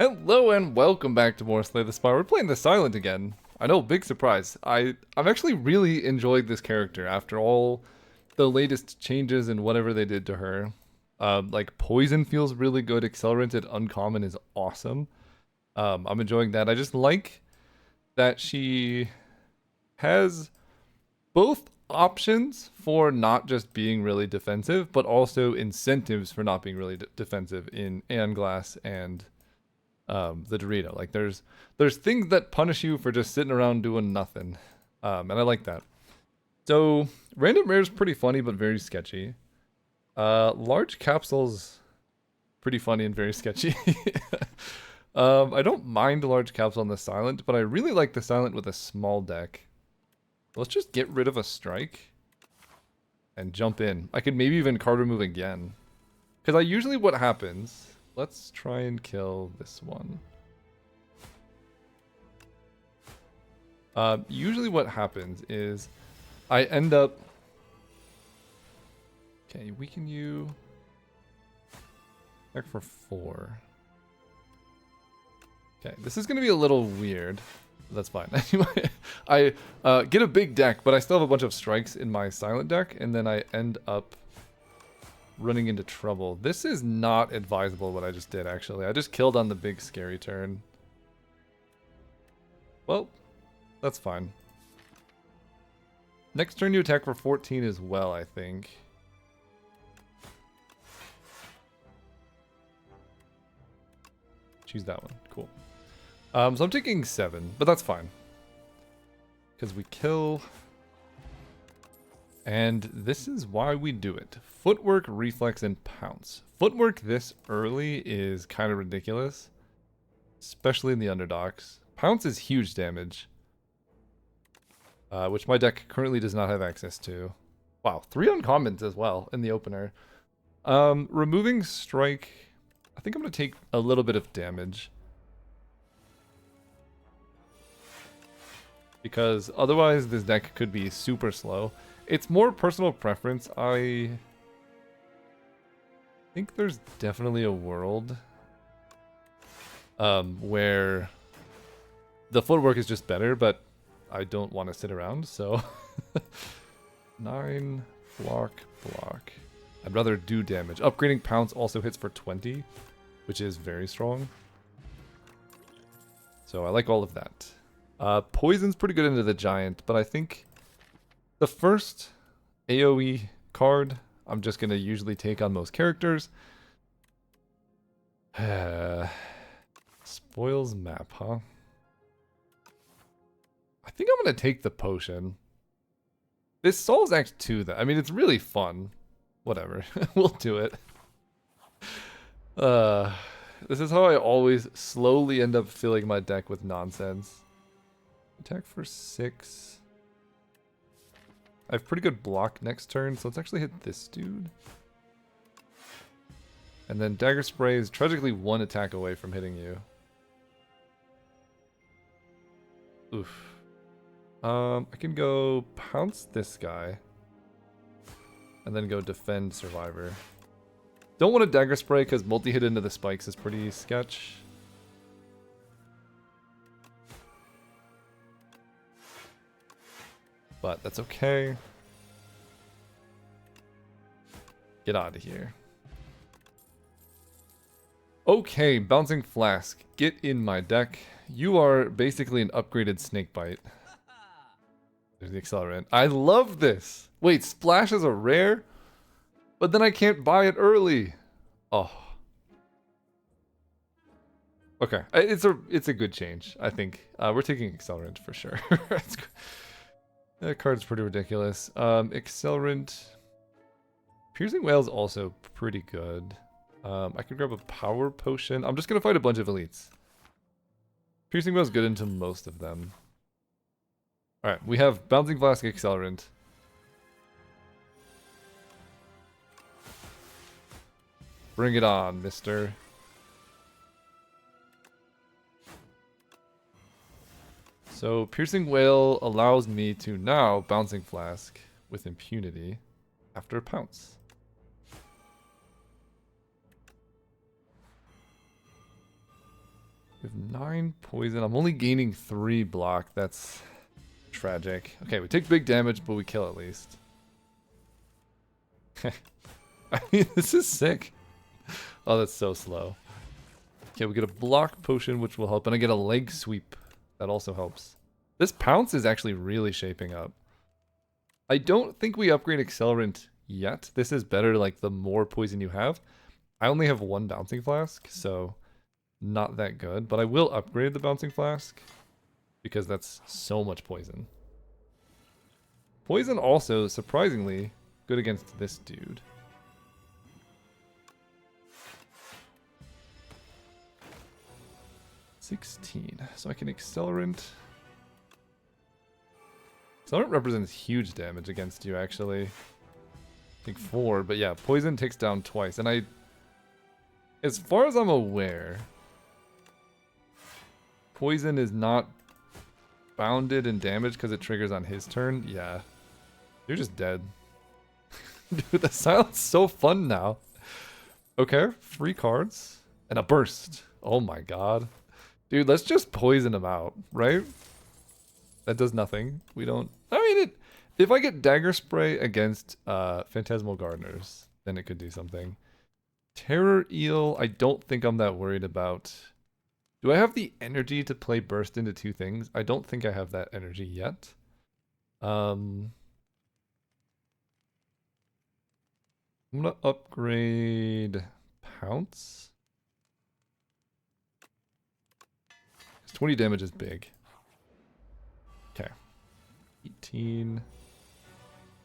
Hello and welcome back to more Slay the Spire. We're playing the Silent again. I know, big surprise. I've actually really enjoyed this character after all the latest changes and whatever they did to her. Like Poison feels really good. Accelerant at Uncommon is awesome. I'm enjoying that. I just like that she has both options for not just being really defensive, but also incentives for not being really defensive in Aeon Glass and the Dorito. Like there's things that punish you for just sitting around doing nothing, and I like that. So random rare is pretty funny but very sketchy. Large capsules, pretty funny and very sketchy. I don't mind large capsule on the silent, but I really like the silent with a small deck. Let's just get rid of a strike and jump in. I could maybe even card remove again, because I usually what happens. Let's try and kill this one. Usually what happens is I end up... Okay, weaken you. Deck for 4. Okay, this is going to be a little weird. That's fine. Anyway, I get a big deck, but I still have a bunch of strikes in my silent deck, and then I end up running into trouble. This is not advisable what I just did, actually. I just killed on the big scary turn. Well, that's fine. Next turn you attack for 14 as well, I think. Choose that one. Cool. So I'm taking 7, but that's fine. Because we kill... And this is why we do it. Footwork, reflex, and pounce. Footwork this early is kind of ridiculous. Especially in the underdogs. Pounce is huge damage. Which my deck currently does not have access to. Wow, 3 uncommons as well in the opener. Removing strike. I think I'm going to take a little bit of damage. Because otherwise this deck could be super slow. It's more personal preference. I think there's definitely a world where the footwork is just better, but I don't want to sit around, so 9 block. I'd rather do damage. Upgrading pounce also hits for 20, which is very strong. So I like all of that. Poison's pretty good into the giant, but I think the first AoE card I'm just going to usually take on most characters. Spoils map, huh? I think I'm going to take the potion. This solves Act 2, though. I mean, it's really fun. Whatever. We'll do it. This is how I always slowly end up filling my deck with nonsense. Attack for 6. I have pretty good block next turn, so let's actually hit this dude. And then Dagger Spray is tragically 1 attack away from hitting you. Oof. I can go pounce this guy. And then go defend Survivor. Don't want a Dagger Spray because multi-hit into the spikes is pretty sketch. But that's okay. Get out of here. Okay, Bouncing Flask. Get in my deck. You are basically an upgraded Snakebite. There's the Accelerant. I love this! Wait, Splash is a rare? But then I can't buy it early. Oh. Okay, it's a good change, I think. We're taking Accelerant for sure. That card's pretty ridiculous. Accelerant. Piercing Whale's also pretty good. I could grab a power potion. I'm just gonna fight a bunch of elites. Piercing Whale's good into most of them. Alright, we have Bouncing Flask, Accelerant. Bring it on, mister. So, Piercing Whale allows me to now Bouncing Flask with impunity after Pounce. We have 9 poison. I'm only gaining 3 block. That's tragic. Okay, we take big damage, but we kill at least. I mean, this is sick. Oh, that's so slow. Okay, we get a block potion, which will help, and I get a leg sweep. That also helps. This pounce is actually really shaping up. I don't think we upgrade accelerant yet. This is better, like, the more poison you have. I only have 1 bouncing flask, so not that good. But I will upgrade the bouncing flask because that's so much poison. Poison also, surprisingly, good against this dude. $16. So I can accelerant. Accelerant represents huge damage against you, actually. I think 4, but yeah, poison takes down twice. And as far as I'm aware, poison is not bounded and damaged because it triggers on his turn. Yeah, you're just dead. Dude, the silence is so fun now. Okay, 3 cards and a burst. Oh my god. Dude, let's just poison him out, right? That does nothing. We don't... I mean, if I get Dagger Spray against Phantasmal Gardeners, then it could do something. Terror Eel, I don't think I'm that worried about. Do I have the energy to play Burst into 2 things? I don't think I have that energy yet. I'm gonna upgrade Pounce. 20 damage is big. Okay. 18.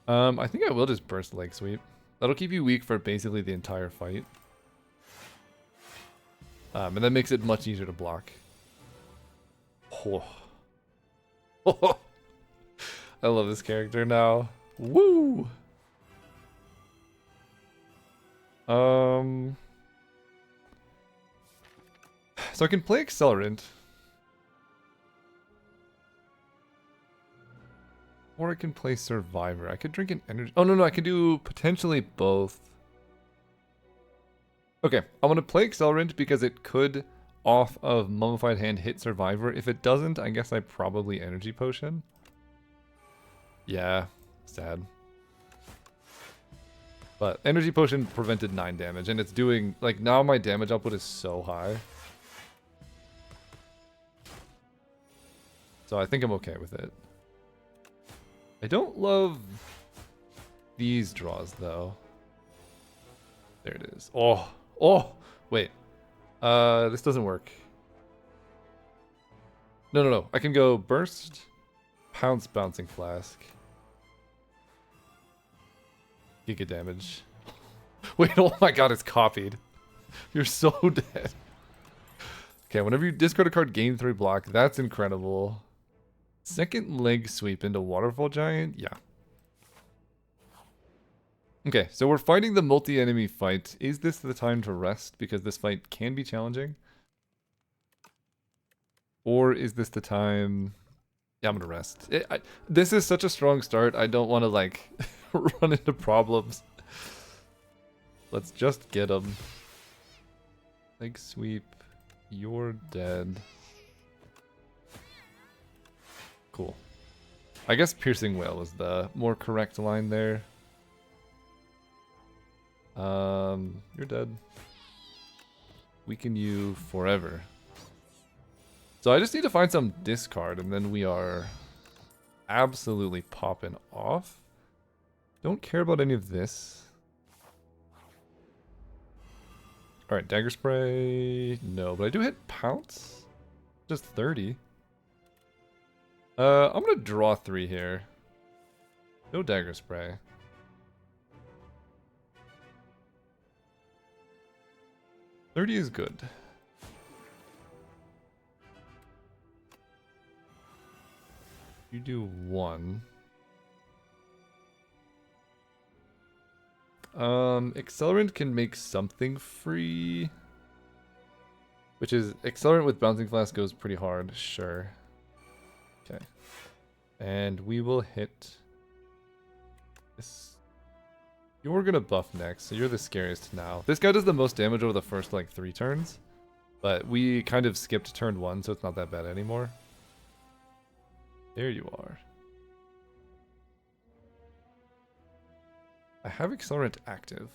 I think I will just burst leg sweep. That'll keep you weak for basically the entire fight. And that makes it much easier to block. Oh. Oh. I love this character now. Woo! So I can play Accelerant. Or I can play Survivor. I could drink an energy... Oh, no, I can do potentially both. Okay, I'm going to play Accelerant because it could, off of Mummified Hand, hit Survivor. If it doesn't, I guess I probably Energy Potion. Yeah, sad. But Energy Potion prevented 9 damage, and it's doing... Like, now my damage output is so high. So I think I'm okay with it. I don't love these draws, though. There it is. Oh, wait. This doesn't work. No. I can go Burst, Pounce, Bouncing Flask. Giga damage. Wait, oh my god, it's copied. You're so dead. Okay, whenever you discard a card, gain 3 block. That's incredible. Second leg sweep into Waterfall Giant? Yeah. Okay, so we're fighting the multi-enemy fight. Is this the time to rest? Because this fight can be challenging. Or is this the time... Yeah, I'm gonna rest. This is such a strong start. I don't want to, like, run into problems. Let's just get him. Leg sweep. You're dead. Cool. I guess Piercing Wail was the more correct line there. You're dead. Weaken you forever. So I just need to find some discard and then we are absolutely popping off. Don't care about any of this. Alright, Dagger Spray. No, but I do hit Pounce. Just 30. I'm gonna draw 3 here. No Dagger Spray. $30 is good. You do 1. Accelerant can make something free. Which is, Accelerant with Bouncing Flask goes pretty hard, sure. Okay. And we will hit this. You're gonna buff next, so you're the scariest now. This guy does the most damage over the first, like, 3 turns. But we kind of skipped turn 1, so it's not that bad anymore. There you are. I have Accelerant active.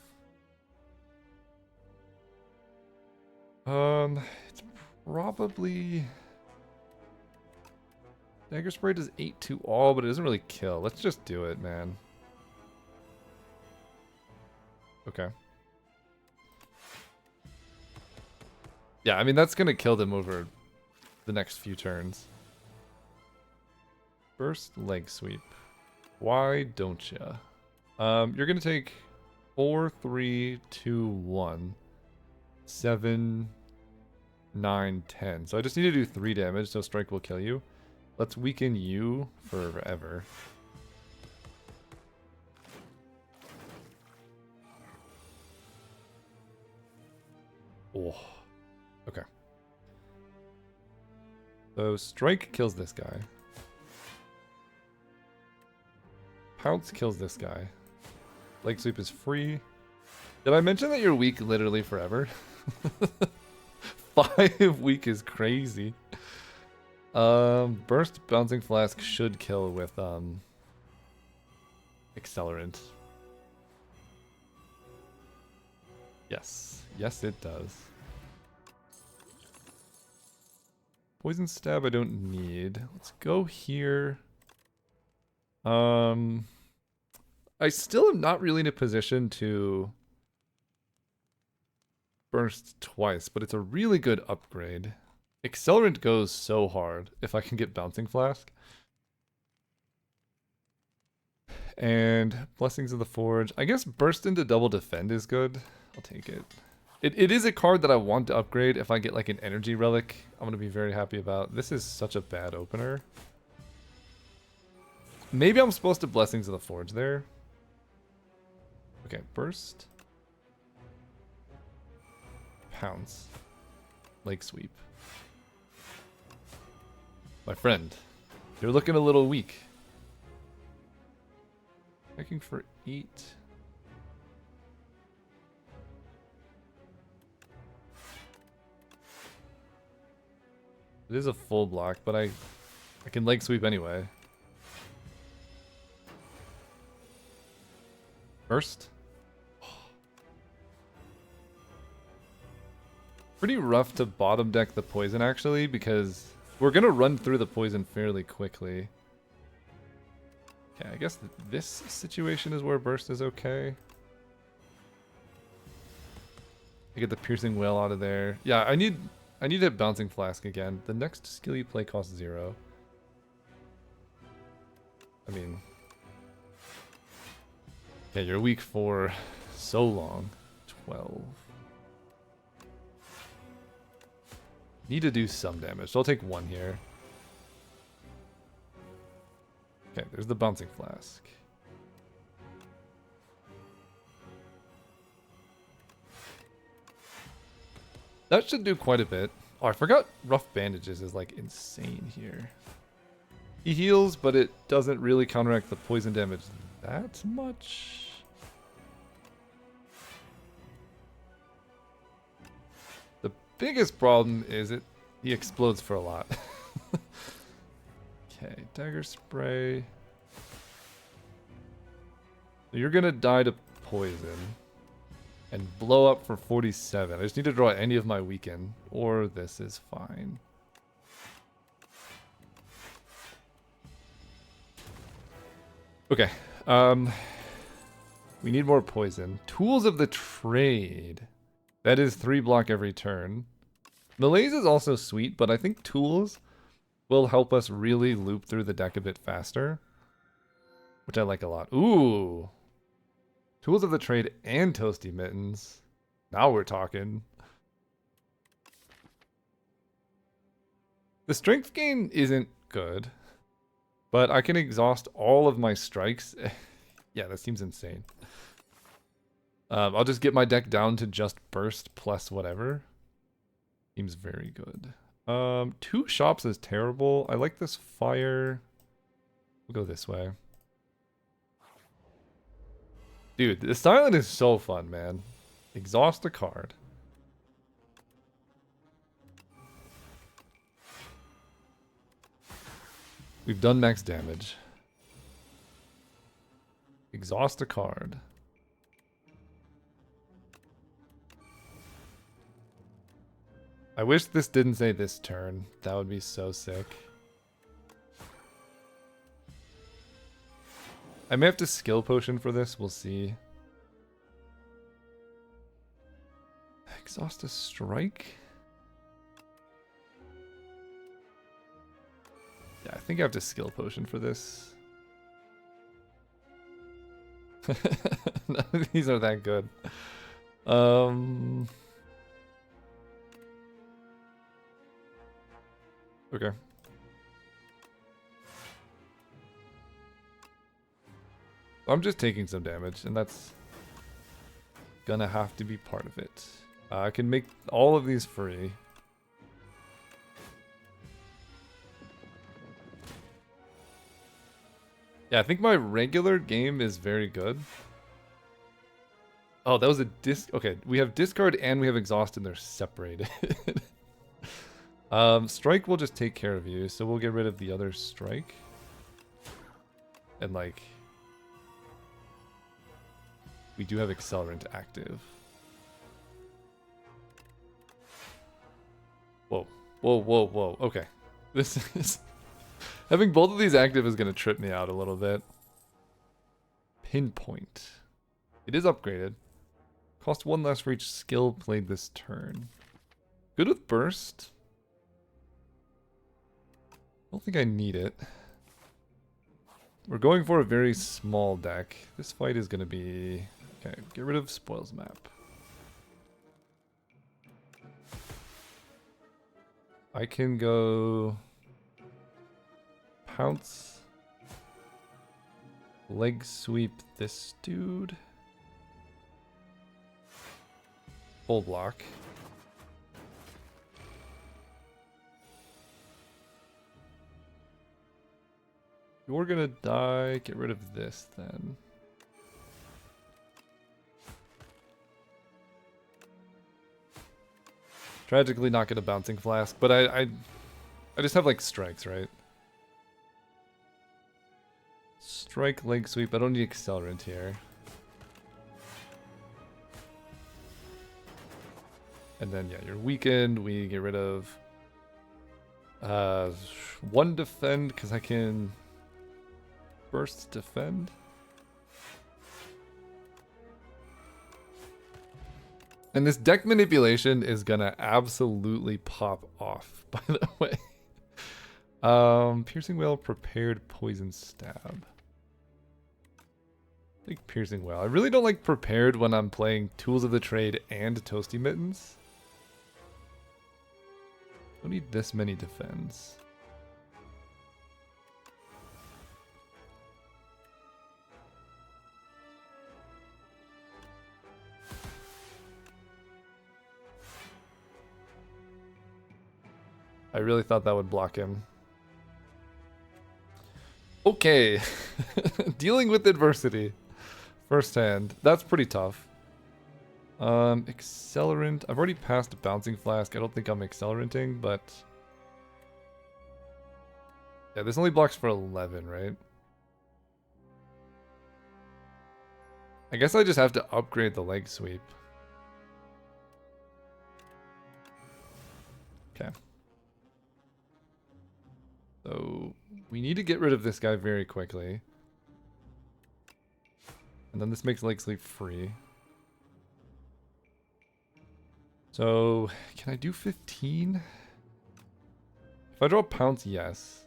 It's probably... Dagger Spray does 8 to all, but it doesn't really kill. Let's just do it, man. Okay. Yeah, I mean, that's gonna kill them over the next few turns. Burst leg sweep. Why don't ya? You're gonna take 4, 3, 2, 1, 7, 9, 10. So I just need to do 3 damage, so strike will kill you. Let's weaken you forever. Oh. Okay. So strike kills this guy. Pounce kills this guy. Leg sweep is free. Did I mention that you're weak literally forever? 5 weak is crazy. Burst bouncing flask should kill with accelerant. Yes. Yes, it does. Poison stab I don't need. Let's go here. I still am not really in a position to burst twice, but it's a really good upgrade. Accelerant goes so hard if I can get Bouncing Flask. And Blessings of the Forge. I guess Burst into Double Defend is good. I'll take it. It is a card that I want to upgrade. If I get like an Energy Relic, I'm going to be very happy about. This is such a bad opener. Maybe I'm supposed to Blessings of the Forge there. Okay, Burst. Pounce. Leg Sweep. My friend, you're looking a little weak. Checking for 8. It is a full block, but I can leg sweep anyway. First. Pretty rough to bottom deck the poison actually, because we're gonna run through the poison fairly quickly. Okay, I guess this situation is where burst is okay. I get the piercing wail out of there. Yeah, I need a bouncing flask again. The next skill you play costs 0. I mean, okay, you're weak for so long. 12. Need to do some damage, so I'll take 1 here. Okay, there's the bouncing flask. That should do quite a bit. Oh, I forgot rough bandages is like insane here. He heals, but it doesn't really counteract the poison damage that much. The biggest problem is he explodes for a lot. Okay, dagger spray. You're gonna die to poison and blow up for 47. I just need to draw any of my weaken, or this is fine. Okay, we need more poison. Tools of the trade. That is 3 block every turn. Malaise is also sweet, but I think tools will help us really loop through the deck a bit faster, which I like a lot. Ooh. Tools of the trade and Toasty Mittens. Now we're talking. The strength gain isn't good, but I can exhaust all of my strikes. Yeah, that seems insane. I'll just get my deck down to just burst plus whatever. Seems very good. 2 shops is terrible. I like this fire. We'll go this way. Dude, the silent is so fun, man. Exhaust a card. We've done max damage. Exhaust a card. I wish this didn't say this turn. That would be so sick. I may have to skill potion for this. We'll see. Exhaust a strike? Yeah, I think I have to skill potion for this. None of these are that good. Okay. I'm just taking some damage, and that's gonna have to be part of it. I can make all of these free. Yeah, I think my regular game is very good. Oh, that was a okay, we have discard and we have exhaust and they're separated. Strike will just take care of you, so we'll get rid of the other strike. And like... we do have accelerant active. Whoa. Whoa, whoa, whoa. Okay. This is... having both of these active is going to trip me out a little bit. Pinpoint. It is upgraded. Cost 1 less for each skill played this turn. Good with burst. I don't think I need it. We're going for a very small deck. This fight is going to be... okay, get rid of spoils map. I can go... pounce. Leg sweep this dude. Full block. You're gonna die. Get rid of this then. Tragically not get a bouncing flask, but I just have like strikes, right? Strike, leg sweep. I don't need accelerant here. And then, yeah, you're weakened. We get rid of 1 defend because I can burst defend. And this deck manipulation is gonna absolutely pop off, by the way. Piercing Wail, prepared poison stab. I think Piercing Wail. I really don't like prepared when I'm playing Tools of the Trade and Toasty Mittens. Don't need this many defends. I really thought that would block him. Okay. Dealing with adversity. First hand. That's pretty tough. Accelerant. I've already passed a bouncing flask. I don't think I'm accelenting, but... yeah, this only blocks for 11, right? I guess I just have to upgrade the leg sweep. Okay. So, we need to get rid of this guy very quickly. And then this makes leg sweep free. So, can I do 15? If I draw pounce, yes.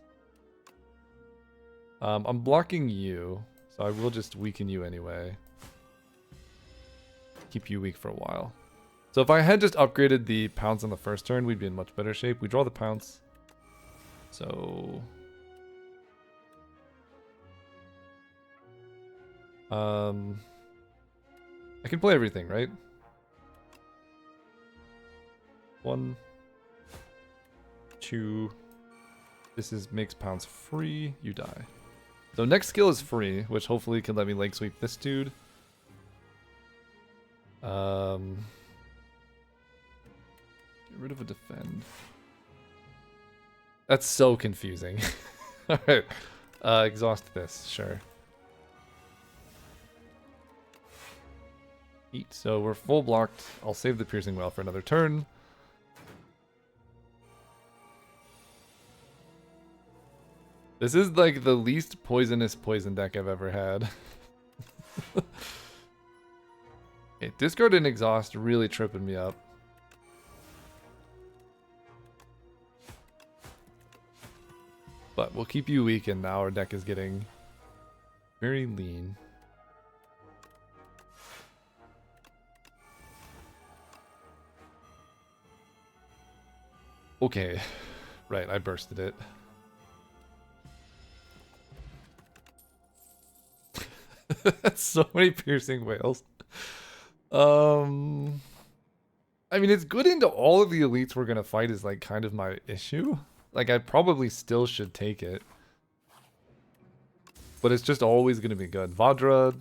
I'm blocking you, so I will just weaken you anyway. Keep you weak for a while. So if I had just upgraded the pounce on the first turn, we'd be in much better shape. We draw the pounce. So... I can play everything, right? 1, 2. This makes pounce free. You die. So next skill is free, which hopefully can let me leg sweep this dude. Get rid of a defend. That's so confusing. Alright. Exhaust this, sure. 8, so we're full blocked. I'll save the piercing well for another turn. This is like the least poisonous poison deck I've ever had. Okay, discard and exhaust really tripping me up. But we'll keep you weak, and now our deck is getting very lean. Okay, right, I bursted it. That's so many piercing whales. I mean, it's good into all of the elites we're gonna fight is like kind of my issue. Like, I probably still should take it. But it's just always gonna be good. Vajra.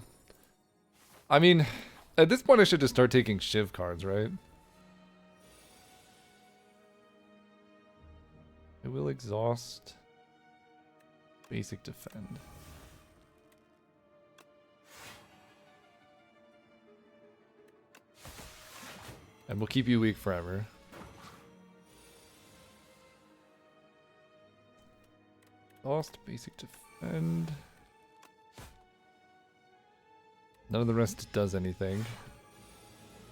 I mean, at this point I should just start taking Shiv cards, right? It will exhaust. Basic defend. And we'll keep you weak forever. Lost basic defend. None of the rest does anything.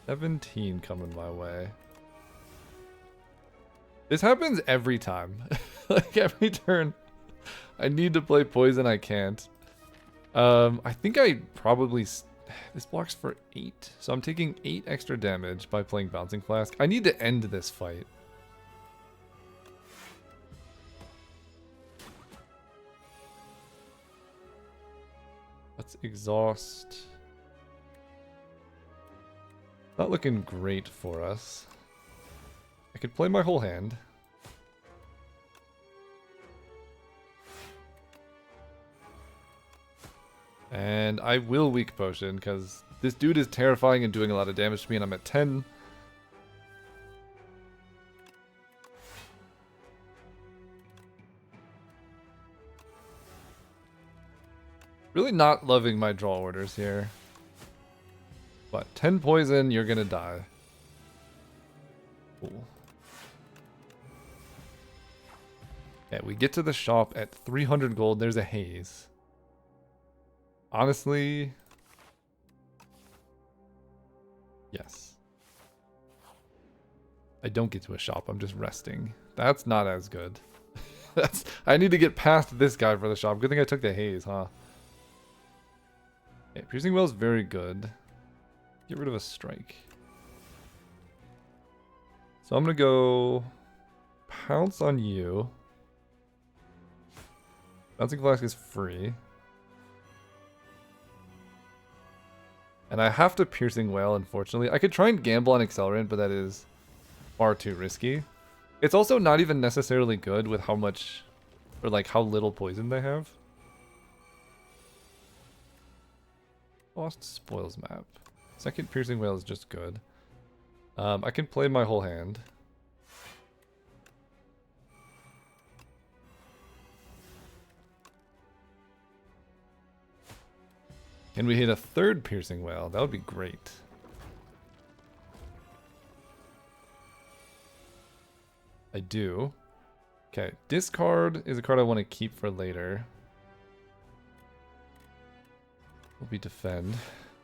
17 coming my way. This happens every time. Like every turn. I need to play poison, I can't. I think I probably... This blocks for 8. So I'm taking 8 extra damage by playing Bouncing Flask. I need to end this fight. Let's exhaust. Not looking great for us. I could play my whole hand. And I will weak potion because this dude is terrifying and doing a lot of damage to me, and I'm at 10. Really not loving my draw orders here. But 10 poison, you're gonna die. Cool. Yeah, we get to the shop at 300 gold. There's a haze. Honestly, yes. I don't get to a shop. I'm just resting. That's not as good. I need to get past this guy for the shop. Good thing I took the haze, huh? Okay, piercing well is very good. Get rid of a strike. So I'm gonna go pounce on you. Bouncing Flask is free. And I have to piercing whale, unfortunately. I could try and gamble on accelerant, but that is far too risky. It's also not even necessarily good with how much, or like how little poison they have. Lost spoils map. Second piercing whale is just good. I can play my whole hand. Can we hit a third piercing whale? That would be great. I do. Okay, discard is a card I want to keep for later. Will be defend.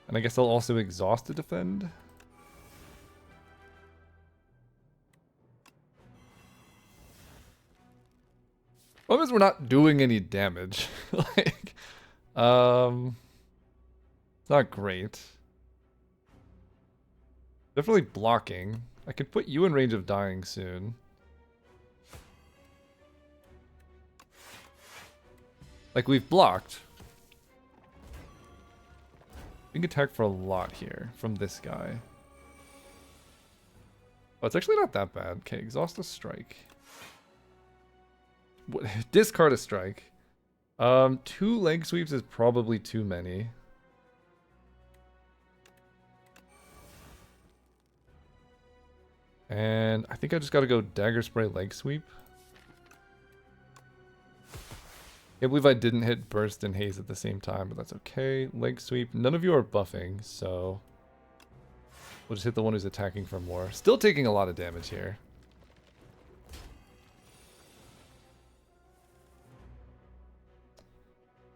And I guess I'll also exhaust to defend. Problem is we're not doing any damage. Like, it's not great. Definitely blocking. I could put you in range of dying soon. Like, we've blocked. We can attack for a lot here from this guy. Oh, it's actually not that bad. Okay, exhaust a strike. Discard a strike. 2 leg sweeps is probably too many. And I think I just gotta go dagger spray leg sweep. Can't believe I didn't hit burst and haze at the same time, but that's okay. Leg sweep. None of you are buffing, so we'll just hit the one who's attacking for more. Still taking a lot of damage here.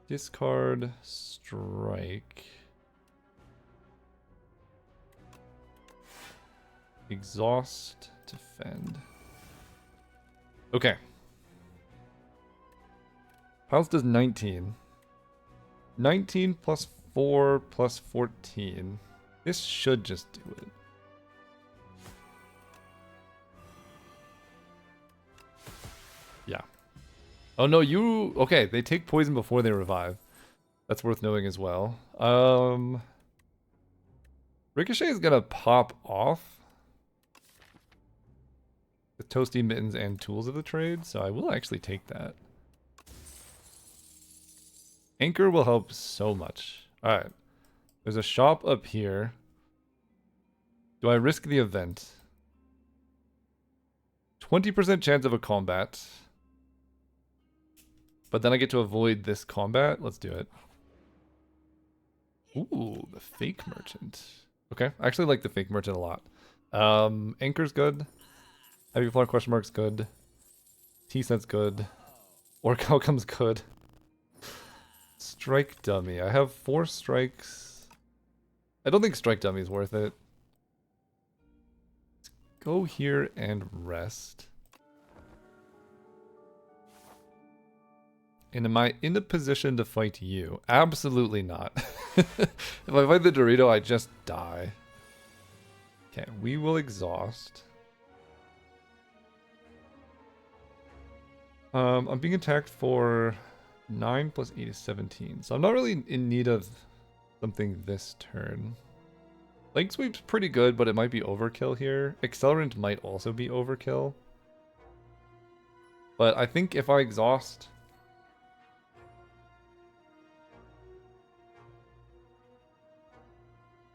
Discard, strike. Exhaust, defend. Okay. Piles does 19. 19 plus 4 plus 14. This should just do it. Yeah. Oh no, you... Okay, they take poison before they revive. That's worth knowing as well. Ricochet is gonna pop off with Toasty Mittens and Tools of the Trade, so I will actually take that. Anchor will help so much. Alright. There's a shop up here. Do I risk the event? 20% chance of a combat. But then I get to avoid this combat. Let's do it. Ooh, the fake merchant. Okay, I actually like the fake merchant a lot. Anchor's good. Heavy floor question mark's good. T-set's good. Orc outcome's good. Strike dummy. I have 4 strikes. I don't think strike dummy is worth it. Let's go here and rest. And am I in a position to fight you? Absolutely not. If I fight the Dorito, I just die. Okay, we will exhaust. I'm being attacked for 9 plus 8 is 17. So I'm not really in need of something this turn. Leg sweep's pretty good, but it might be overkill here. Accelerant might also be overkill. But I think if I exhaust...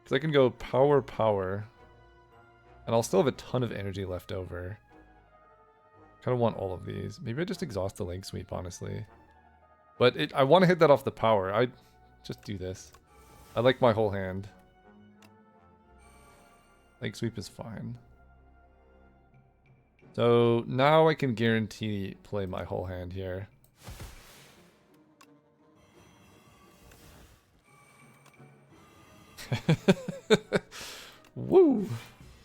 Because I can go power, power. And I'll still have a ton of energy left over. Kind of want all of these. Maybe I just exhaust the leg sweep, honestly. But I want to hit that off the power. I just do this. I like my whole hand. Leg sweep is fine. So now I can guarantee play my whole hand here. Woo!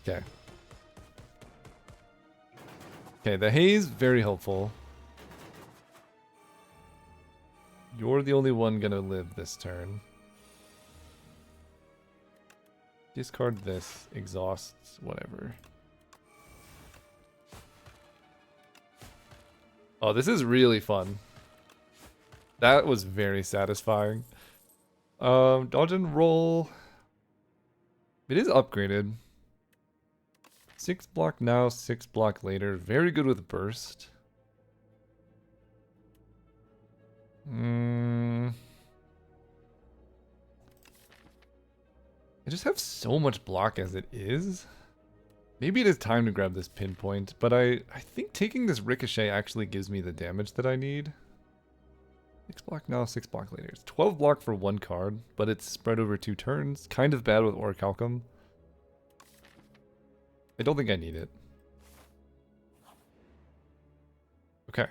Okay. Okay, the haze, very helpful. You're the only one gonna live this turn. Discard this, exhausts, whatever. Oh, this is really fun. That was very satisfying. Dodge and roll. It is upgraded. 6 block now, 6 block later. Very good with burst. I just have so much block as it is. Maybe it is time to grab this pinpoint, but I think taking this ricochet actually gives me the damage that I need. 6 block now, 6 block later. It's 12 block for 1 card, but it's spread over 2 turns. Kind of bad with Orichalcum. I don't think I need it. Okay.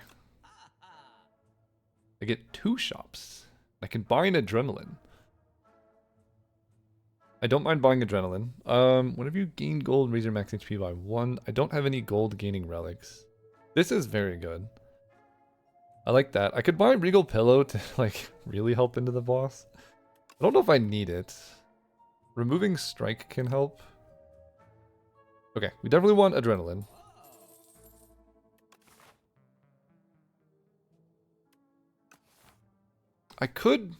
I get 2 shops. I can buy an adrenaline. I don't mind buying adrenaline. Whenever you gain gold, raise your max HP by 1. I don't have any gold gaining relics. This is very good. I like that. I could buy a Regal Pillow to, like, really help into the boss. I don't know if I need it. Removing Strike can help. Okay, we definitely want adrenaline. I could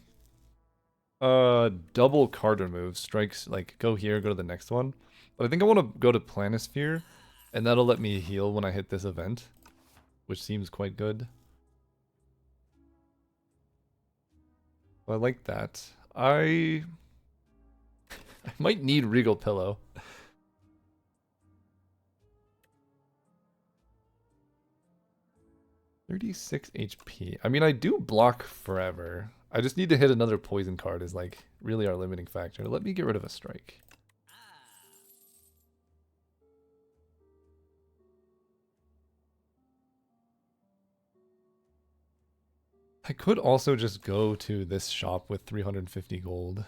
double card remove. Strikes, like, go here, go to the next one. But I think I want to go to Planisphere, and that'll let me heal when I hit this event, which seems quite good. I like that. I might need Regal Pillow. 36 HP. I mean, I do block forever. I just need to hit another poison card is like really our limiting factor. Let me get rid of a strike. I could also just go to this shop with 350 gold.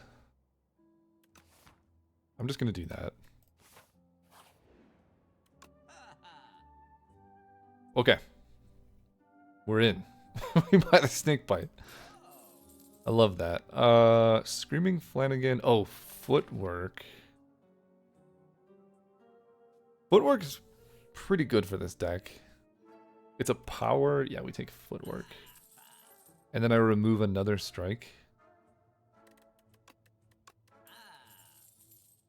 I'm just going to do that. Okay. We're in. We buy the Snakebite. I love that. Screaming Flanagan. Oh, footwork. Footwork is pretty good for this deck. It's a power. Yeah, we take footwork. And then I remove another strike.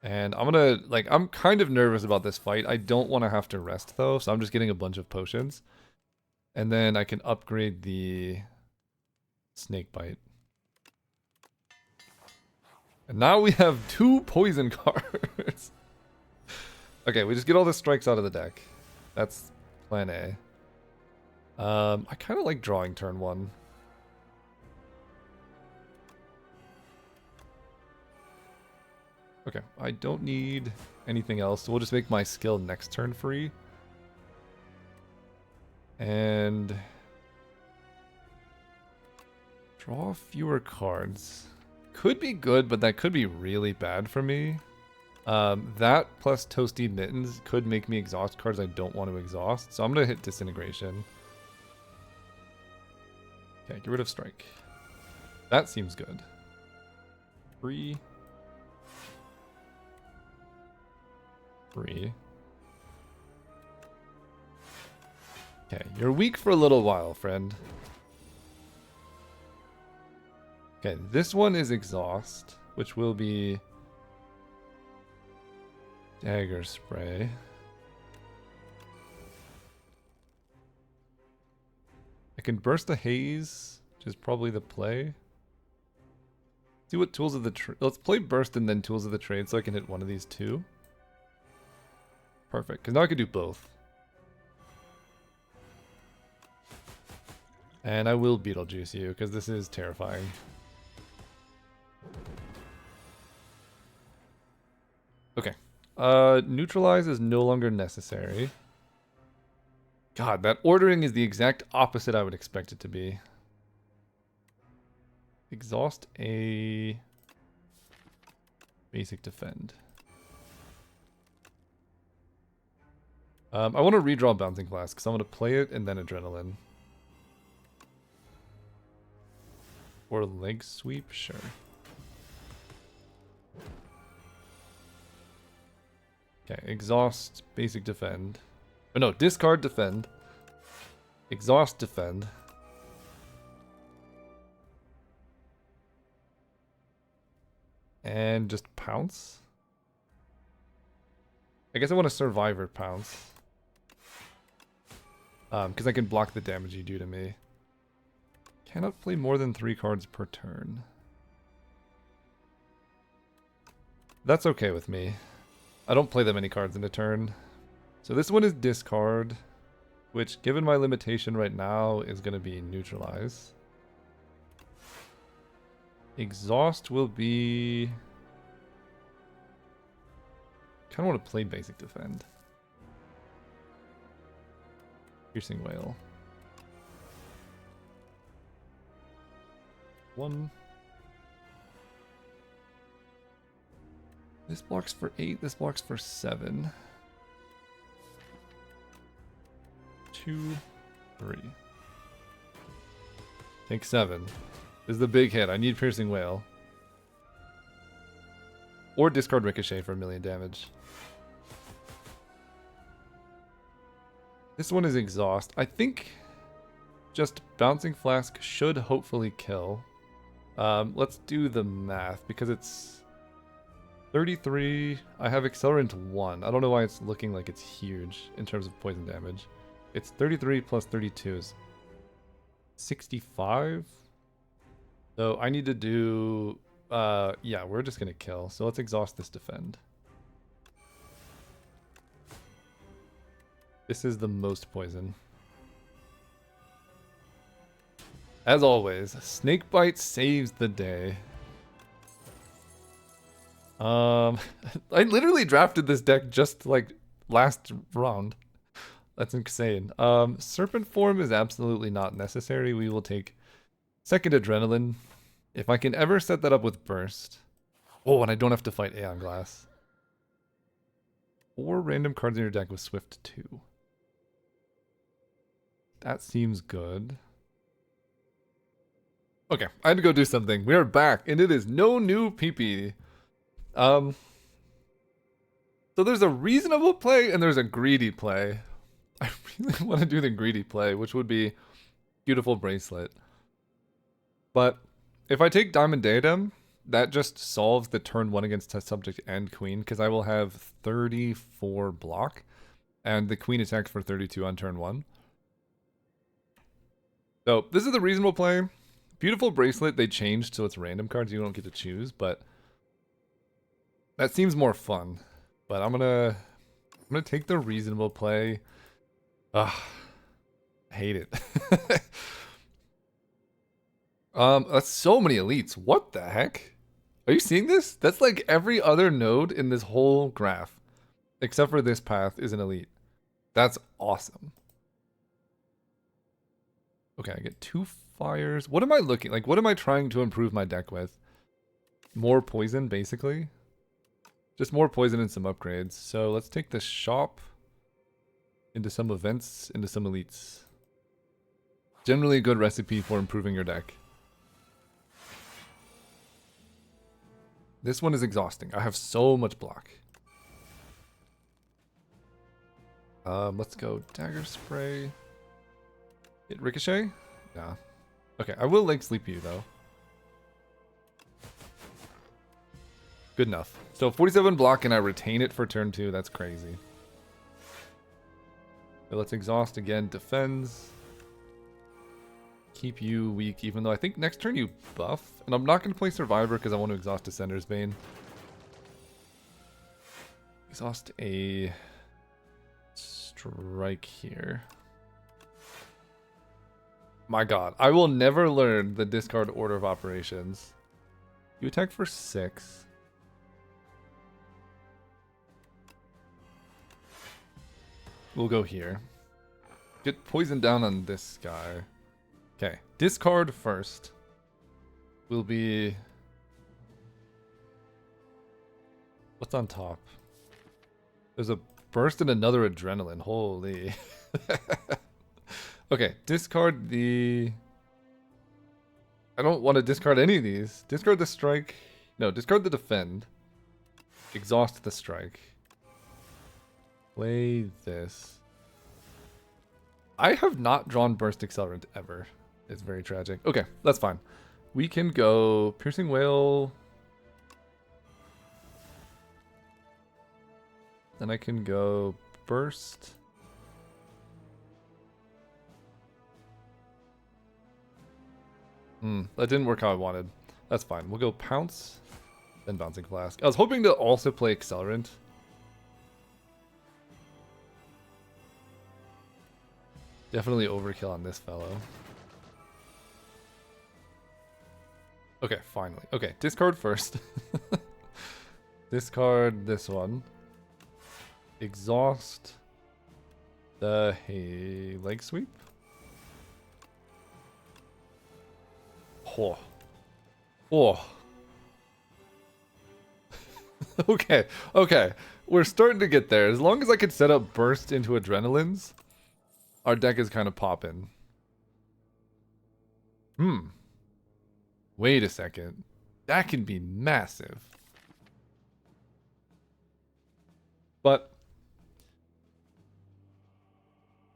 And I'm gonna, like, I'm kind of nervous about this fight. I don't want to have to rest though, so I'm just getting a bunch of potions. And then I can upgrade the Snakebite. And now we have 2 poison cards. Okay, we just get all the strikes out of the deck. That's plan A. I kind of like drawing turn 1. Okay, I don't need anything else, so we'll just make my skill next turn free. And draw fewer cards. Could be good, but that could be really bad for me. That plus Toasty Mittens could make me exhaust cards I don't want to exhaust, so I'm going to hit Disintegration. Okay, get rid of Strike. That seems good. 3. 3. Okay, you're weak for a little while, friend. Okay, this one is Exhaust, which will be Dagger Spray. I can Burst the Haze, which is probably the play. See what Tools of the Trade... Let's play Burst and then Tools of the Trade so I can hit one of these 2. Perfect, because now I can do both. And I will Beetlejuice you, because this is terrifying. Okay. Neutralize is no longer necessary. God, that ordering is the exact opposite I would expect it to be. Exhaust a... Basic Defend. I want to redraw Bouncing Flask, because I'm going to play it and then Adrenaline. Or Leg Sweep? Sure. Okay, Exhaust, Basic Defend. Oh no, Discard Defend. Exhaust Defend. And just Pounce? I guess I want a Survivor Pounce. Because I can block the damage you do to me. Cannot play more than 3 cards per turn. That's okay with me. I don't play that many cards in a turn. So this one is Discard, which given my limitation right now is going to be Neutralize. Exhaust will be... kind of want to play Basic Defend. Piercing Whale. 1. This blocks for 8, this blocks for 7. 2, 3. Take 7. This is the big hit. I need Piercing Whale. Or discard Ricochet for 1,000,000 damage. This one is Exhaust. I think just Bouncing Flask should hopefully kill. Let's do the math because it's 33. I have Accelerant 1. I don't know why it's looking like it's huge in terms of poison damage. It's 33 plus 32 is 65. So I need to do... yeah, we're just going to kill. So let's exhaust this Defend. This is the most poison. As always, Snakebite saves the day. I literally drafted this deck just like last round. That's insane. Serpent form is absolutely not necessary. We will take second adrenaline. If I can ever set that up with burst. Oh, and I don't have to fight Aeon Glass. 4 random cards in your deck with Swift 2. That seems good. Okay, I had to go do something. We are back, and it is no new PP. So there's a reasonable play, and there's a greedy play. I really want to do the greedy play, which would be Beautiful Bracelet. But if I take Diamond Diadem, that just solves the turn 1 against test subject and queen, because I will have 34 block, and the queen attacks for 32 on turn 1. So this is the reasonable play. Beautiful Bracelet, they changed so it's random cards, you don't get to choose, but that seems more fun. But I'm gonna take the reasonable play. Ugh, I hate it. That's so many elites. What the heck? Are you seeing this? That's like every other node in this whole graph, except for this path, is an elite. That's awesome. Okay, I get 2 fires. What am I looking like? What am I trying to improve my deck with? More poison, basically. Just more poison and some upgrades. So let's take the shop into some events, into some elites. Generally a good recipe for improving your deck. This one is exhausting. I have so much block. Let's go Dagger Spray. Hit Ricochet? Nah. Okay, I will Lake Sleep you though. Good enough. So 47 block and I retain it for turn 2. That's crazy. So let's exhaust again. Defends. Keep you weak, even though I think next turn you buff. And I'm not going to play Survivor because I want to exhaust Descender's Bane. Exhaust a strike here. My god, I will never learn the discard order of operations. You attack for 6. We'll go here. Get poisoned down on this guy. Okay, discard first. Will be... What's on top? There's a burst and another adrenaline. Holy. Okay, discard the... I don't want to discard any of these. Discard the strike. No, discard the defend. Exhaust the strike. Play this. I have not drawn Burst Accelerant ever. It's very tragic. Okay, that's fine. We can go Piercing Whale. Then I can go Burst. That didn't work how I wanted. That's fine. We'll go Pounce, then Bouncing Flask. I was hoping to also play Accelerant. Definitely overkill on this fellow. Okay, finally. Okay, discard first. Discard this one. Exhaust the leg sweep. Oh. Oh. Okay, okay. We're starting to get there. As long as I can set up burst into adrenalines, our deck is kind of popping. Wait a second. That can be massive. But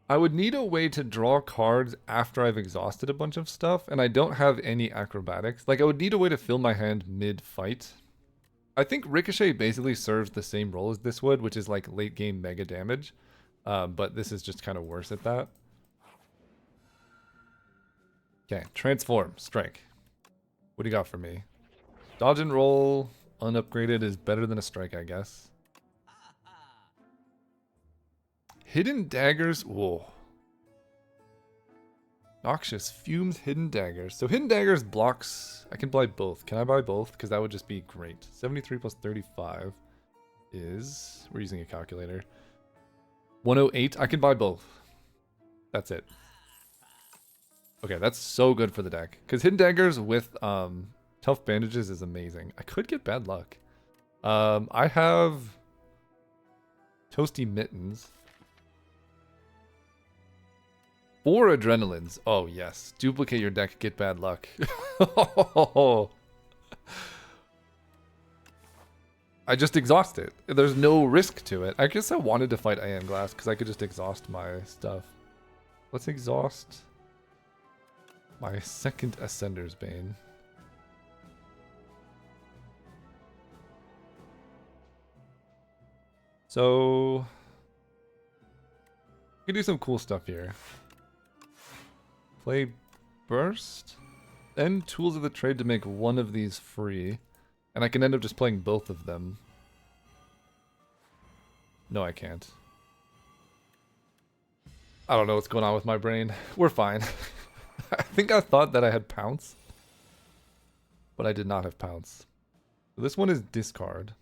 I would need a way to draw cards after I've exhausted a bunch of stuff, and I don't have any acrobatics. Like, I would need a way to fill my hand mid-fight. I think Ricochet basically serves the same role as this would, which is like late game mega damage. But this is just kind of worse at that. Okay, transform, strike. What do you got for me? Dodge and roll, unupgraded is better than a strike, I guess. Hidden daggers, whoa. Noxious Fumes, Hidden Daggers. So Hidden Daggers blocks... I can buy both. Can I buy both? Because that would just be great. 73 plus 35 is... We're using a calculator. 108. I can buy both. That's it. Okay, that's so good for the deck. Because Hidden Daggers with Tough Bandages is amazing. I could get bad luck. I have Toasty Mittens. 4 Adrenalines. Oh, yes. Duplicate your deck, get bad luck. I just exhaust it. There's no risk to it. I guess I wanted to fight Iron Glass because I could just exhaust my stuff. Let's exhaust my second Ascender's Bane. So... we can do some cool stuff here. Play Burst, then Tools of the Trade to make one of these free. And I can end up just playing both of them. No, I can't. I don't know what's going on with my brain. We're fine. I think I thought that I had Pounce. But I did not have Pounce. So this one is discard.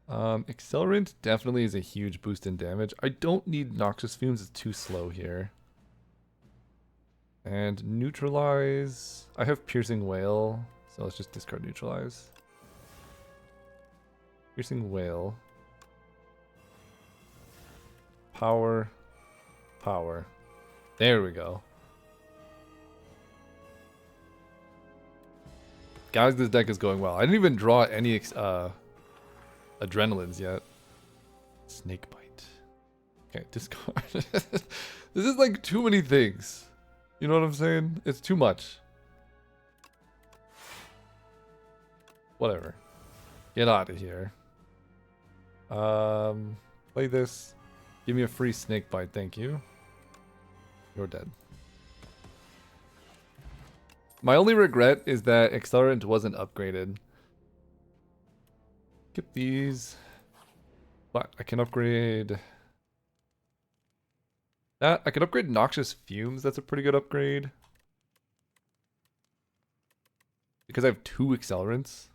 Accelerant definitely is a huge boost in damage. I don't need Noxious Fumes, it's too slow here. And Neutralize. I have Piercing Wail, so let's just discard Neutralize. Piercing Wail. Power. Power. There we go. Guys, this deck is going well. I didn't even draw any Adrenalines yet. Snakebite. Okay, discard. This is like too many things. You know what I'm saying? It's too much. Whatever. Get out of here. Play this. Give me a free Snakebite, thank you. You're dead. My only regret is that Accelerant wasn't upgraded. Get these. But I can upgrade that. I can upgrade Noxious Fumes. That's a pretty good upgrade. Because I have 2 Accelerants.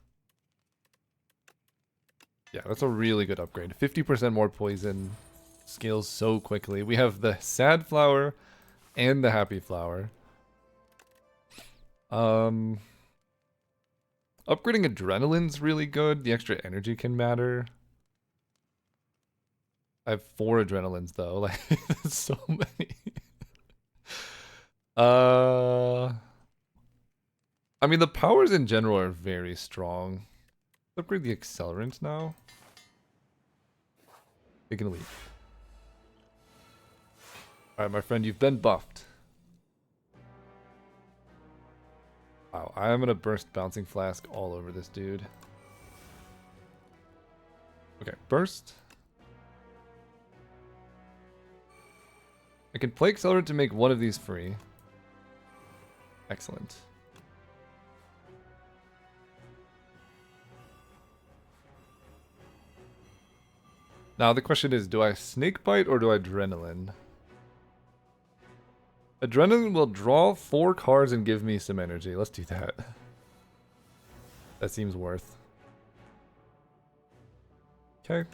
Yeah, that's a really good upgrade. 50% more poison. Scales so quickly. We have the Sad Flower and the Happy Flower. Upgrading Adrenaline's really good. The extra energy can matter. I have 4 Adrenalines though. Like, that's so many. I mean, the powers in general are very strong. Let's upgrade the Accelerant now. Taking a leap. Alright, my friend, you've been buffed. Wow, I am gonna burst Bouncing Flask all over this dude. Okay, burst. I can play Accelerant to make one of these free. Excellent. Now the question is, do I Snakebite or do I Adrenaline? Adrenaline will draw 4 cards and give me some energy. Let's do that. That seems worth. Okay.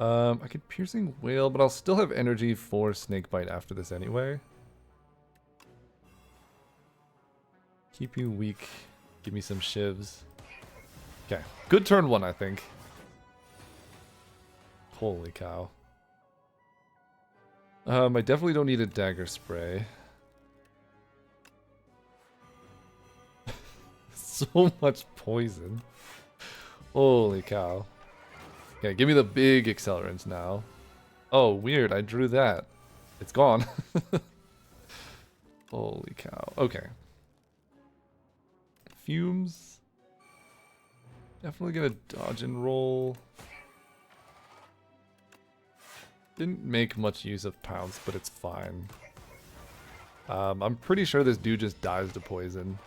I could Piercing Wail, but I'll still have energy for Snakebite after this anyway. Keep you weak. Give me some shivs. Okay. Good turn 1, I think. Holy cow. I definitely don't need a Dagger Spray. So much poison. Holy cow. Okay, give me the big Accelerants now. Oh, weird. I drew that. It's gone. Holy cow. Okay. Fumes. Definitely gonna dodge and roll. Didn't make much use of Pounce, but it's fine. I'm pretty sure this dude just dies to poison.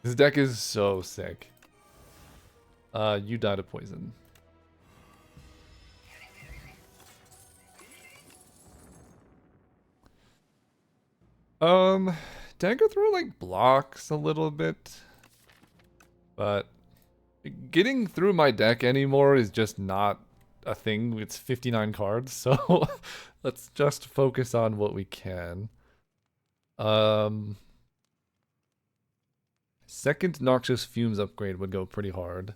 This deck is so sick. You die to poison. Um, Dagger Throw like blocks a little bit, but getting through my deck anymore is just not a thing. It's 59 cards, so let's just focus on what we can. Second Noxious Fumes upgrade would go pretty hard.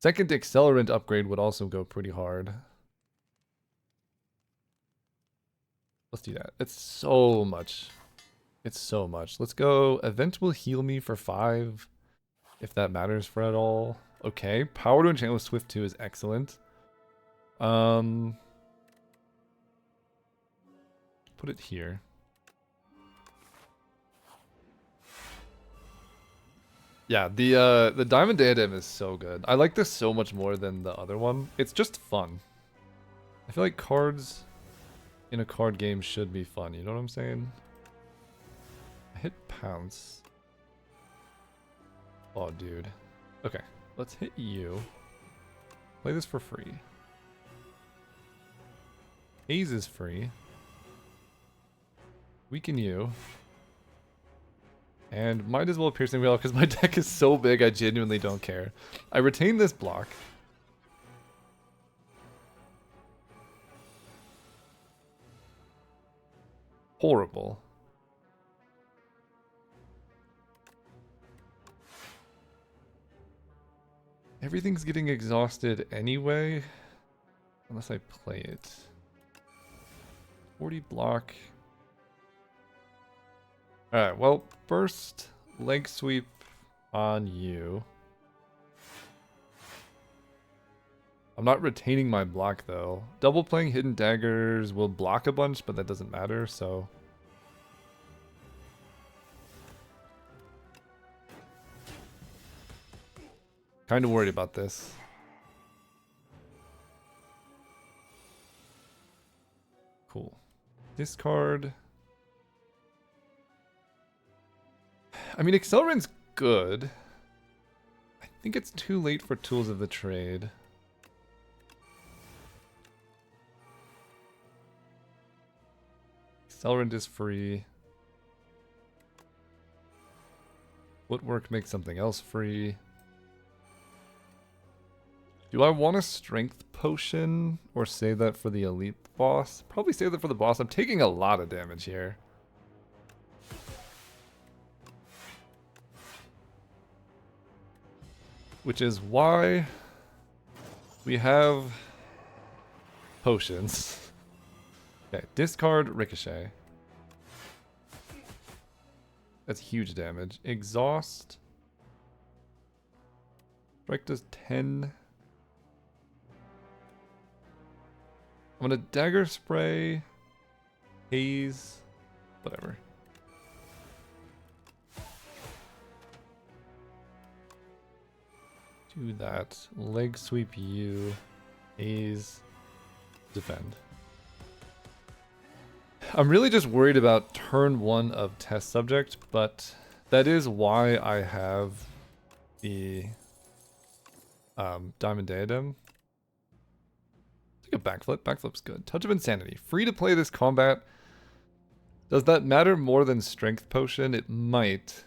Second Accelerant upgrade would also go pretty hard. Let's do that. It's so much. It's so much. Let's go. Event will heal me for 5, if that matters for at all. Okay. Power to enchant with Swift 2 is excellent. Put it here. Yeah, the Diamond Diadem is so good. I like this so much more than the other one. It's just fun. I feel like cards in a card game should be fun, you know what I'm saying? I hit Pounce. Oh, dude. Okay, let's hit you. Play this for free. Haze is free. Weaken you. And might as well Piercing Wheel because my deck is so big I genuinely don't care. I retain this block. Horrible. Everything's getting exhausted anyway. Unless I play it. 40 block. Alright, well, first leg sweep on you. I'm not retaining my block though. Double playing Hidden Daggers will block a bunch, but that doesn't matter, so. Kind of worried about this. Cool. Discard. I mean, Accelerant's good. I think it's too late for Tools of the Trade. Accelerant is free. Footwork makes something else free. Do I want a Strength Potion or save that for the Elite boss? Probably save that for the boss. I'm taking a lot of damage here. Which is why we have potions. Okay, discard Ricochet. That's huge damage. Exhaust. Strike does 10. I'm gonna Dagger Spray. Haze. Whatever. Do that. Leg sweep you. Haze. Defend. I'm really just worried about turn 1 of Test Subject, but that is why I have the Diamond Diadem. Take a backflip. Backflip's good. Touch of Insanity. Free to play this combat. Does that matter more than Strength Potion? It might.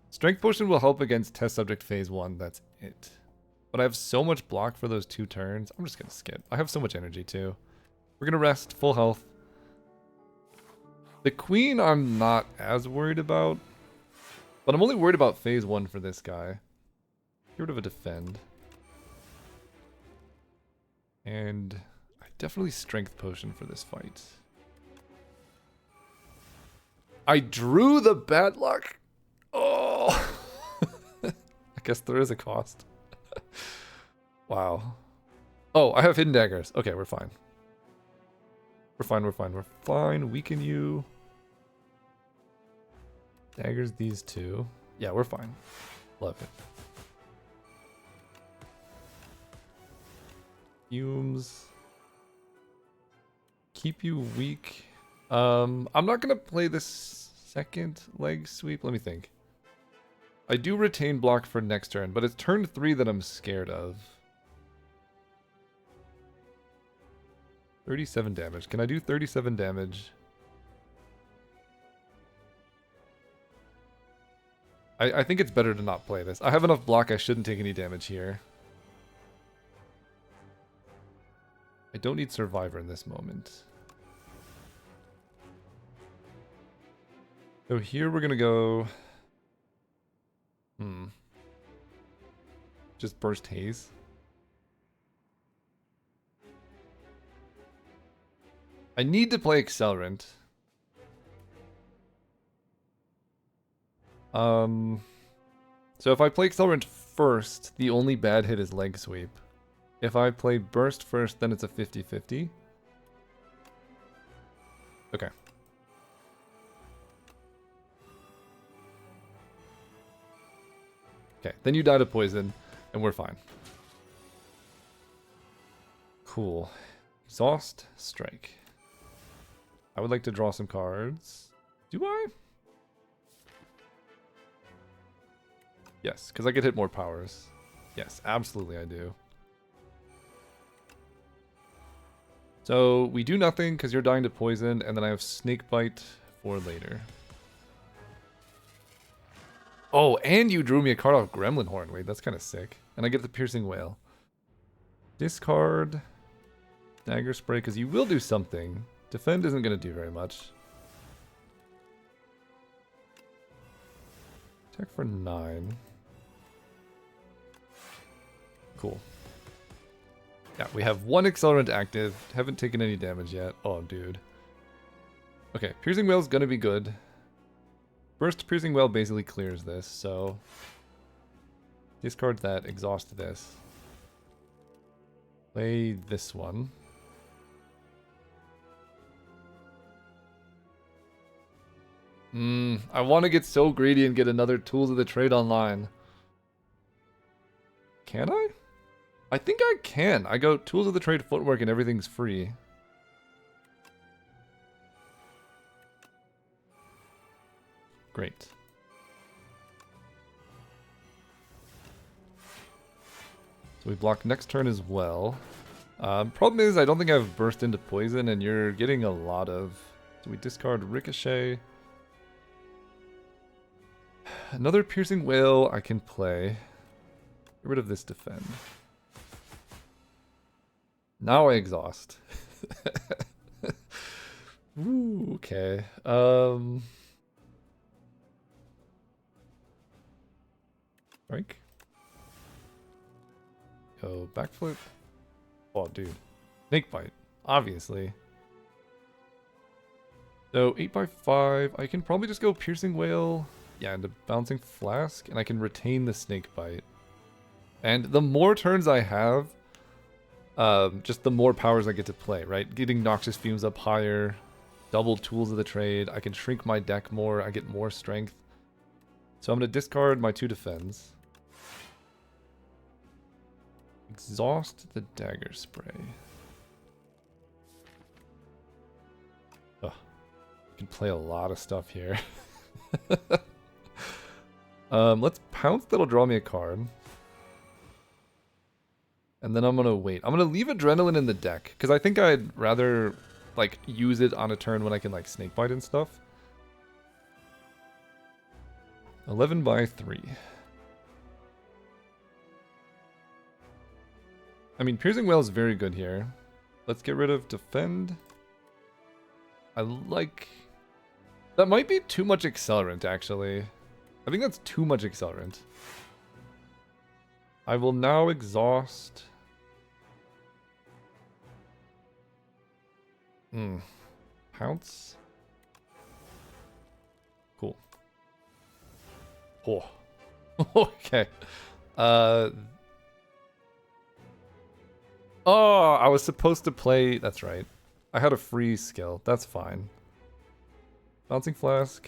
Strength Potion will help against Test Subject Phase 1, that's it. But I have so much block for those 2 turns, I'm just gonna skip. I have so much energy too. We're gonna rest, full health. The Queen I'm not as worried about, but I'm only worried about Phase 1 for this guy. Get rid of a Defend. And I definitely Strength Potion for this fight. I drew the bad luck. Oh, I guess there is a cost. Wow. Oh, I have Hidden Daggers. Okay, we're fine. We're fine, we're fine, we're fine. Weaken you. Daggers these 2. Yeah, we're fine. Love it. Fumes. Keep you weak. I'm not gonna play this second leg sweep. Let me think. I do retain block for next turn, but it's turn 3 that I'm scared of. 37 damage. Can I do 37 damage? I think it's better to not play this. I have enough block, I shouldn't take any damage here. I don't need Survivor in this moment. So here we're gonna go... Just Burst Haze. I need to play Accelerant. So if I play Accelerant first, the only bad hit is Leg Sweep. If I play Burst first, then it's a 50-50. Okay. Okay, then you die to poison, and we're fine. Cool. Exhaust, Strike. I would like to draw some cards. Do I? Yes, because I could hit more powers. Yes, absolutely I do. So we do nothing because you're dying to poison, and then I have Snakebite for later. Oh, and you drew me a card off Gremlin Horn. Wait, that's kind of sick. And I get the Piercing Wail. Discard Dagger Spray, because you will do something. Defend isn't going to do very much. Attack for 9. Cool. Yeah, we have one Accelerant active. Haven't taken any damage yet. Oh, dude. Okay, Piercing Wail's gonna be good. Burst Piercing Wail basically clears this, so... Discard that, exhaust this. Play this one. I want to get so greedy and get another Tools of the Trade online. Can I? I think I can. I go Tools of the Trade Footwork and everything's free. Great. So we block next turn as well. Problem is I don't think I've burst into poison and you're getting a lot of... So we discard Ricochet. Another Piercing Wail I can play. Get rid of this defend. Now I exhaust. Ooh, okay. Strike. Go backflip. Oh, dude. Snakebite, obviously. So 8x5. I can probably just go Piercing Wail. Yeah, and a Bouncing Flask, and I can retain the Snakebite. And the more turns I have, just the more powers I get to play, right? Getting Noxious Fumes up higher, double Tools of the Trade. I can shrink my deck more. I get more strength. So I'm going to discard my 2 defends. Exhaust the Dagger Spray. Ugh. I can play a lot of stuff here. Let's pounce. That'll draw me a card. And then I'm going to wait. I'm going to leave Adrenaline in the deck. Because I think I'd rather, like, use it on a turn when I can, like, Snakebite and stuff. 11x3. I mean, Piercing Wail is very good here. Let's get rid of Defend. I like... That might be too much Accelerant, actually. I think that's too much Accelerant. I will now exhaust... Pounce? Cool. Oh. Okay. Oh, I was supposed to play... That's right. I had a free skill. That's fine. Bouncing Flask.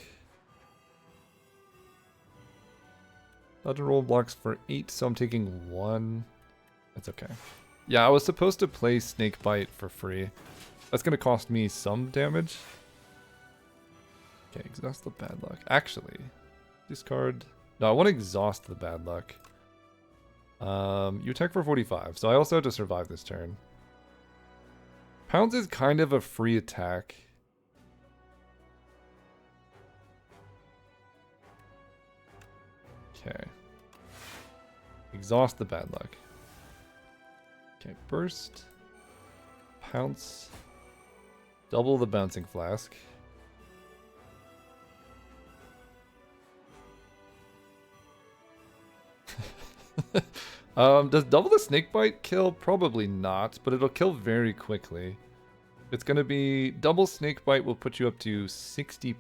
Dodge and roll blocks for 8, so I'm taking 1. That's okay. Yeah, I was supposed to play Snakebite for free. That's going to cost me some damage. Okay, exhaust the bad luck. Actually, discard... No, I want to exhaust the bad luck. You attack for 45, so I also have to survive this turn. Pounce is kind of a free attack. Okay. Exhaust the bad luck. Okay, burst. Pounce. Double the bouncing flask. Does double the snakebite kill? Probably not, but it'll kill very quickly. It's gonna be double snakebite will put you up to 60.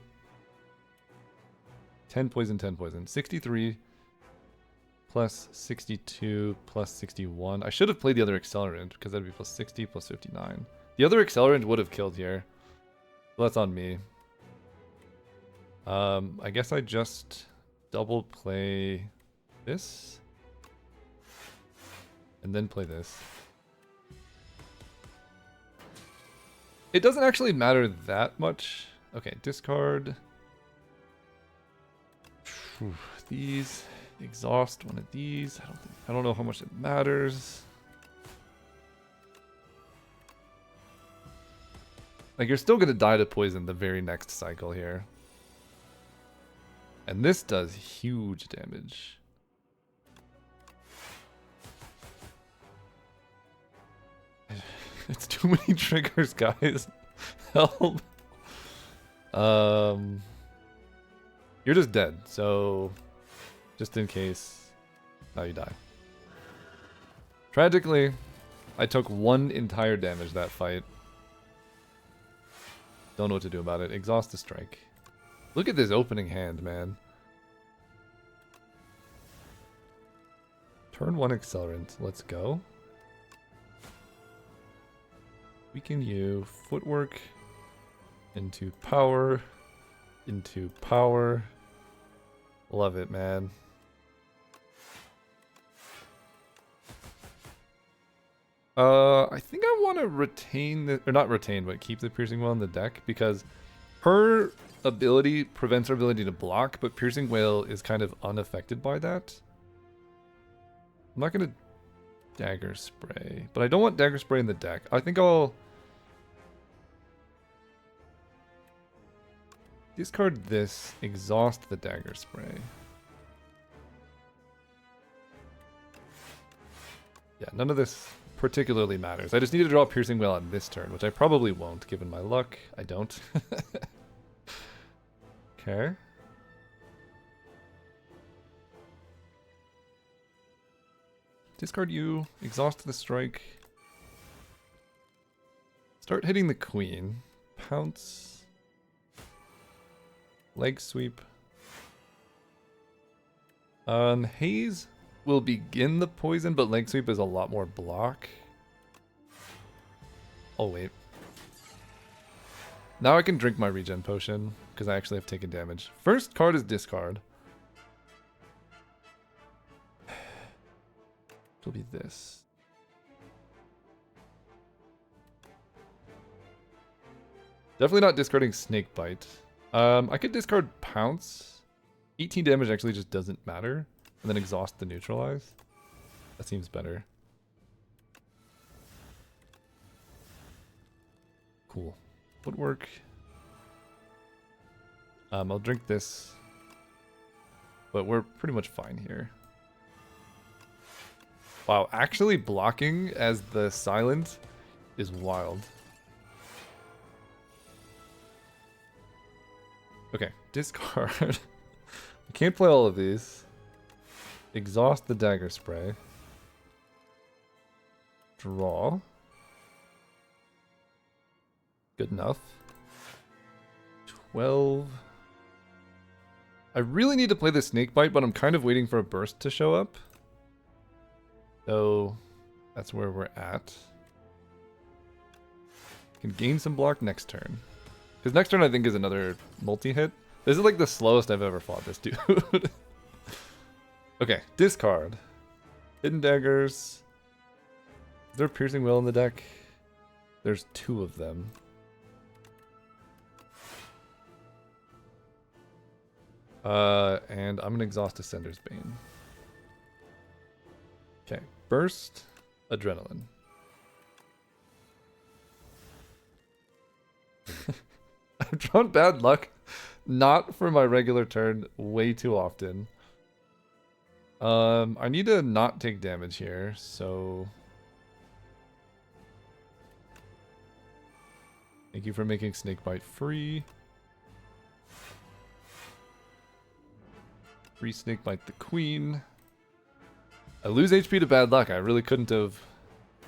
10 poison, 10 poison. 63 plus 62 plus 61. I should have played the other accelerant because that'd be plus 60 plus 59. The other accelerant would have killed here. So that's on me. I guess I just double play this. And then play this. It doesn't actually matter that much. Okay, discard. These. Exhaust one of these. I don't know how much it matters. Like, you're still gonna die to poison the very next cycle here. And this does huge damage. It's too many triggers, guys. Help. You're just dead, so just in case, now you die. Tragically, I took 1 entire damage that fight. Don't know what to do about it. Exhaust the strike. Look at this opening hand, man. Turn 1 accelerant. Let's go. Weaken you. Footwork. Into power. Into power. Love it, man. I think I want to retain the, or not retain, but keep the Piercing Wail in the deck because her ability prevents her ability to block, but Piercing Wail is kind of unaffected by that. I'm not gonna Dagger Spray, but I don't want Dagger Spray in the deck. I think I'll discard this, exhaust the Dagger Spray. Yeah, none of this particularly matters. I just need to draw Piercing Wail on this turn, which I probably won't, given my luck. I don't. Okay. Discard you, exhaust the strike. Start hitting the queen. Pounce. Leg sweep. Haze will begin the poison, but leg sweep is a lot more block. Oh, wait. Now I can drink my regen potion, because I actually have taken damage. First card is discard. It'll be this. Definitely not discarding Snakebite. I could discard Pounce. 18 damage actually just doesn't matter. And then exhaust the neutralize. That seems better. Cool. Footwork. I'll drink this. But we're pretty much fine here. Wow, actually blocking as the silent is wild. Okay, discard. I can't play all of these. Exhaust the Dagger Spray. Draw. Good enough. 12. I really need to play the Snakebite, but I'm kind of waiting for a burst to show up. So that's where we're at. Can gain some block next turn. Because next turn I think is another multi-hit. This is like the slowest I've ever fought this dude. Okay, discard. Hidden daggers. Is there a Piercing Wail in the deck? There's 2 of them. And I'm gonna exhaust Ascender's Bane. Okay, burst, adrenaline. I've drawn bad luck, not for my regular turn, way too often. I need to not take damage here, so... Thank you for making Snakebite free. Free Snakebite the queen. I lose HP to bad luck. I really couldn't have...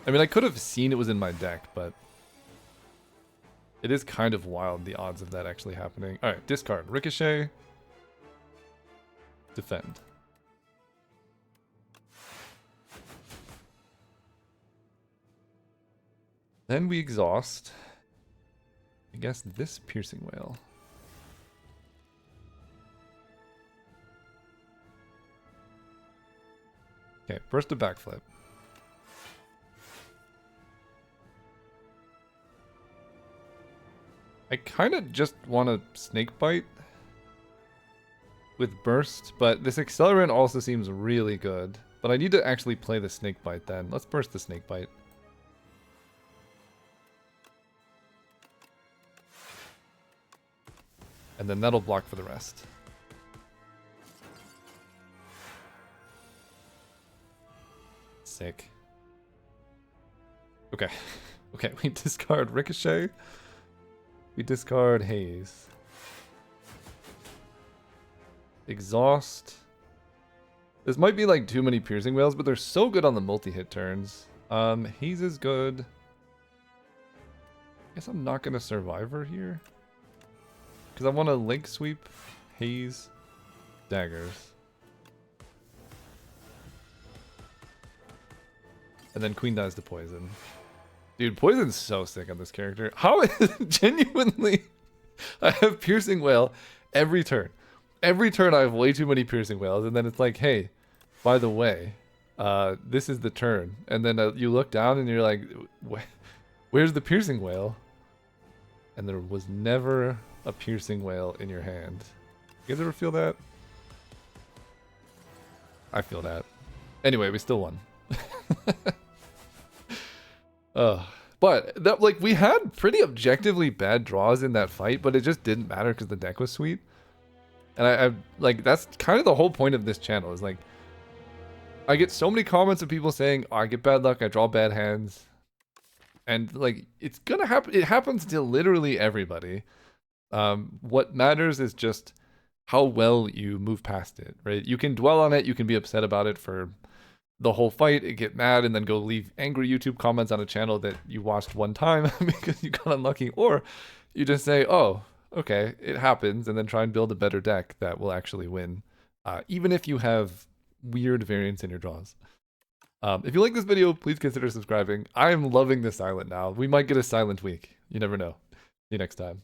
I mean, I could have seen it was in my deck, but... It is kind of wild, the odds of that actually happening. Alright, discard. Ricochet. Defend. Then we exhaust. I guess this Piercing Wail. Okay, first a backflip. I kind of just want to Snakebite with burst, but this accelerant also seems really good. But I need to actually play the Snakebite then. Let's burst the Snakebite. And then that'll block for the rest. Sick. Okay. Okay, we discard Ricochet. We discard Haze. Exhaust. This might be like too many Piercing Wails, but they're so good on the multi-hit turns. Haze is good. Guess I'm not gonna Survivor here. Because I want to Link Sweep, Haze, Daggers. And then Queen dies to Poison. Dude, Poison's so sick on this character. How is genuinely... I have Piercing Wail every turn. Every turn I have way too many Piercing Wails, and then it's like, hey, by the way, this is the turn. And then you look down and you're like, where's the Piercing Wail? And there was never a Piercing Wail in your hand. You guys ever feel that? I feel that. Anyway, we still won. But that, like, we had pretty objectively bad draws in that fight, but it just didn't matter because the deck was sweet. And I like, that's kind of the whole point of this channel, is like, I get so many comments of people saying, oh, I get bad luck, I draw bad hands. And like, it's gonna happen. It happens to literally everybody. What matters is just how well you move past it, right? You can dwell on it, you can be upset about it for the whole fight, get mad, and then go leave angry YouTube comments on a channel that you watched one time because you got unlucky, or you just say, oh, okay, it happens, and then try and build a better deck that will actually win, even if you have weird variants in your draws. If you like this video, please consider subscribing. I am loving the silent now. We might get a silent week. You never know. See you next time.